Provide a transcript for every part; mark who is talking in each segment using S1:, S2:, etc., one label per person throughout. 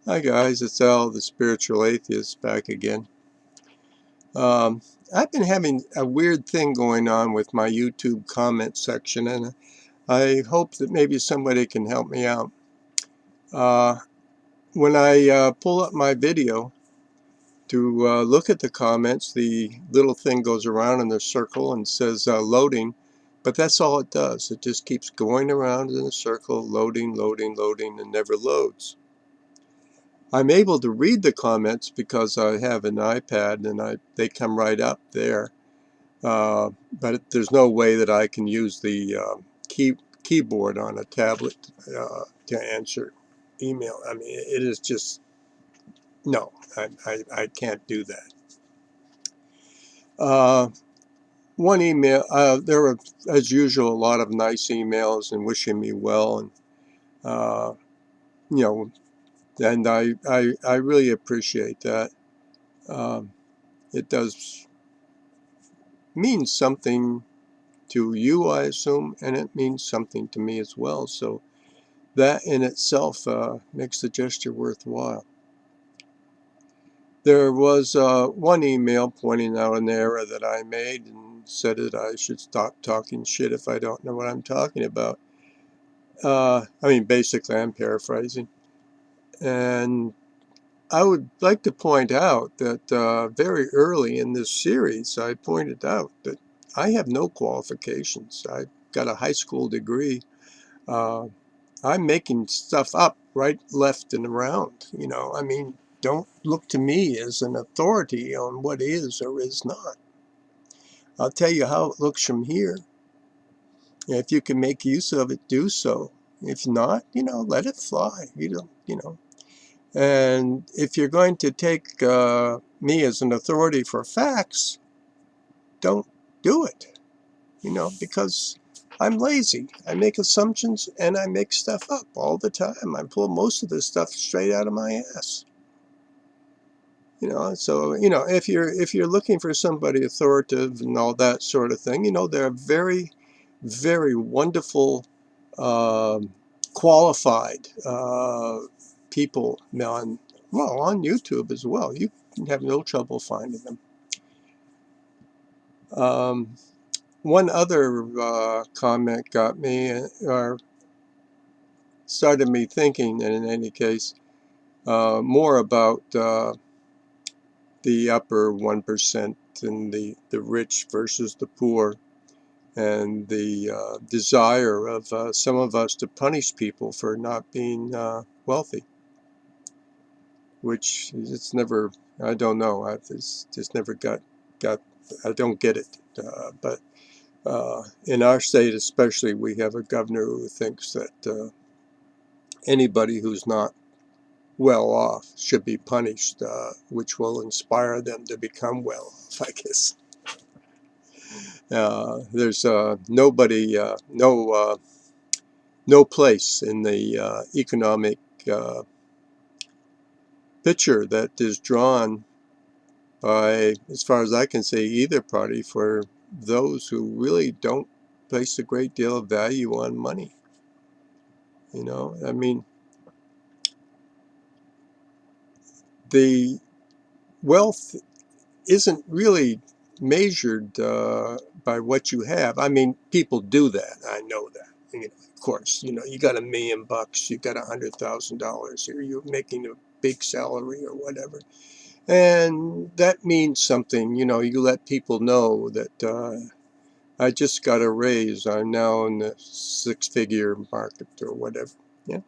S1: Hi guys, it's Al, the Spiritual Atheist, back again. I've been having a weird thing going on with my YouTube comment section, and I hope that maybe somebody can help me out. When I pull up my video to look at the comments, the little thing goes around in a circle and says loading, but that's all it does. It just keeps going around in a circle, loading, loading, loading, and never loads. I'm able to read the comments because I have an iPad and they come right up there. But there's no way that I can use the keyboard on a tablet to answer email. I mean, it is just, no, I can't do that. One email, there were, as usual, a lot of nice emails and wishing me well, and you know, and I really appreciate that. It does mean something to you, I assume, and it means something to me as well. So that in itself makes the gesture worthwhile. There was one email pointing out an error that I made and said that I should stop talking shit if I don't know what I'm talking about. I mean, basically, I'm paraphrasing. And I would like to point out that very early in this series, I pointed out that I have no qualifications. I've got a high school degree. Uh, I'm making stuff up right, left, and around. I mean, don't look to me as an authority on what is or is not. I'll tell you how it looks from here. If you can make use of it, do so. If not, let it fly. And if you're going to take me as an authority for facts, don't do it, because I'm lazy. I make assumptions and I make stuff up all the time. I pull most of this stuff straight out of my ass. So if you're looking for somebody authoritative and all that sort of thing, there are very, very wonderful, qualified people on YouTube as well. You can have no trouble finding them. One other comment got me, or started me thinking, and in any case, more about the upper 1% and the rich versus the poor, and the desire of some of us to punish people for not being wealthy, which it's never, I don't know, it's just never got, I don't get it. But in our state especially, we have a governor who thinks that anybody who's not well off should be punished, which will inspire them to become well off, I guess. There's nobody, no place in the economic picture that is drawn by, as far as I can say, either party for those who really don't place a great deal of value on money. I mean, the wealth isn't really measured by what you have. I mean, people do that. I know that. Of course, you got $1 million, you got $100,000, or you're making a big salary or whatever. And that means something. You let people know that I just got a raise. I'm now in the 6-figure market or whatever. Yeah.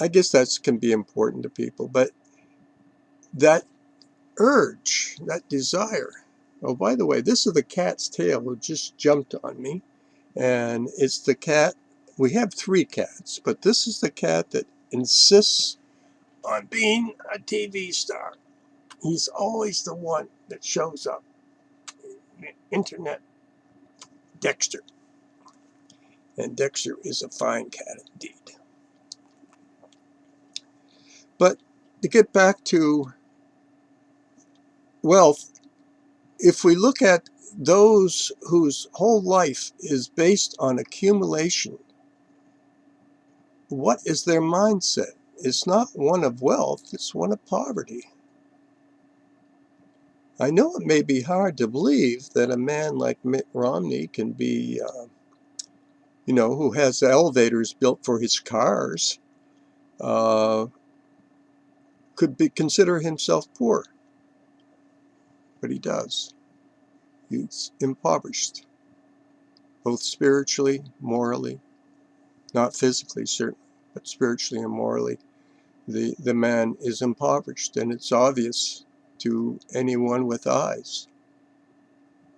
S1: I guess that can be important to people. But that urge, that desire. Oh, by the way, this is the cat's tail who just jumped on me. And it's the cat. We have 3 cats, but this is the cat that insists on being a TV star. He's always the one that shows up. Internet. Dexter. And Dexter is a fine cat indeed. But to get back to wealth, if we look at those whose whole life is based on accumulation, what is their mindset? It's not one of wealth, it's one of poverty. I know it may be hard to believe that a man like Mitt Romney can be, who has elevators built for his cars, consider himself poor. But he does. He's impoverished, both spiritually, morally, not physically, certainly, but spiritually and morally. The man is impoverished, and it's obvious to anyone with eyes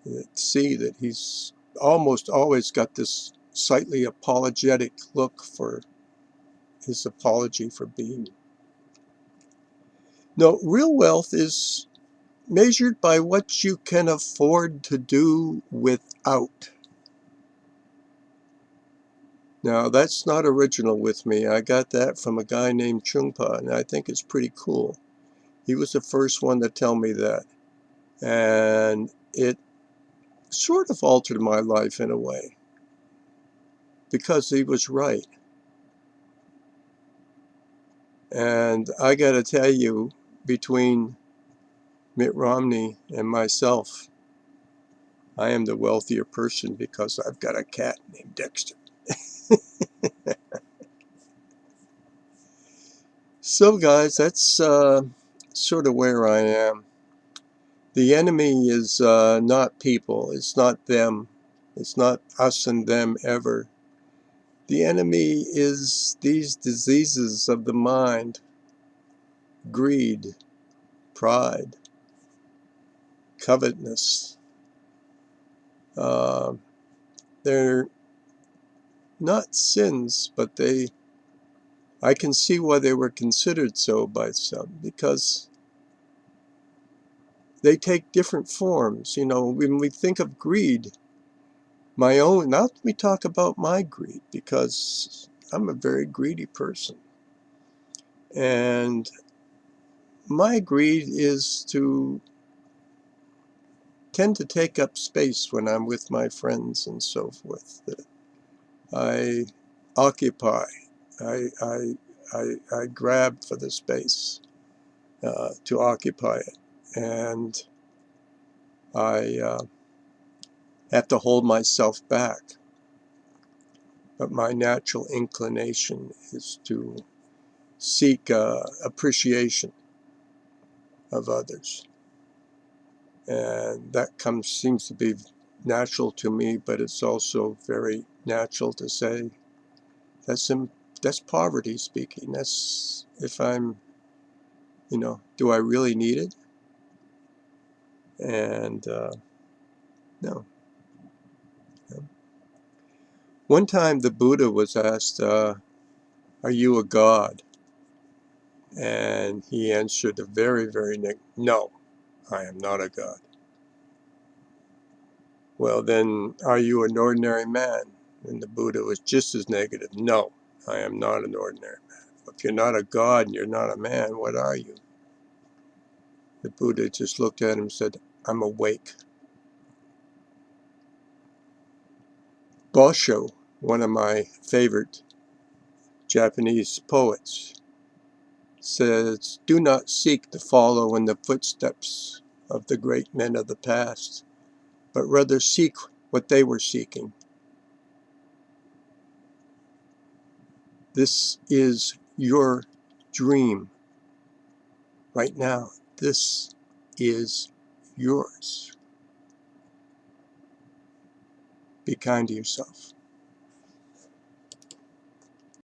S1: that see that he's almost always got this slightly apologetic look for his apology for being. No, real wealth is measured by what you can afford to do without. Now, that's not original with me. I got that from a guy named Chungpa, and I think it's pretty cool. He was the first one to tell me that. And it sort of altered my life in a way, because he was right. And I got to tell you, between Mitt Romney and myself, I am the wealthier person because I've got a cat named Dexter. So guys, that's sort of where I am. The enemy is not people. It's not them. It's not us and them ever. The enemy is these diseases of the mind: greed, pride, covetousness. They're not sins, but I can see why they were considered so by some, because they take different forms. When we think of greed, now let me talk about my greed, because I'm a very greedy person. And my greed is to tend to take up space when I'm with my friends and so forth. I occupy. I grab for the space to occupy it, and I have to hold myself back. But my natural inclination is to seek appreciation of others, and that seems to be natural to me. But it's also very natural to say that's poverty speaking. That's if I'm, do I really need it? And no. One time the Buddha was asked, "Are you a god?" And he answered a very, very no, I am not a god. Well, then, are you an ordinary man? And the Buddha was just as negative. No, I am not an ordinary man. If you're not a god and you're not a man, what are you? The Buddha just looked at him and said, I'm awake. Basho, one of my favorite Japanese poets, says, do not seek to follow in the footsteps of the great men of the past, but rather seek what they were seeking. This is your dream right now. This is yours. Be kind to yourself.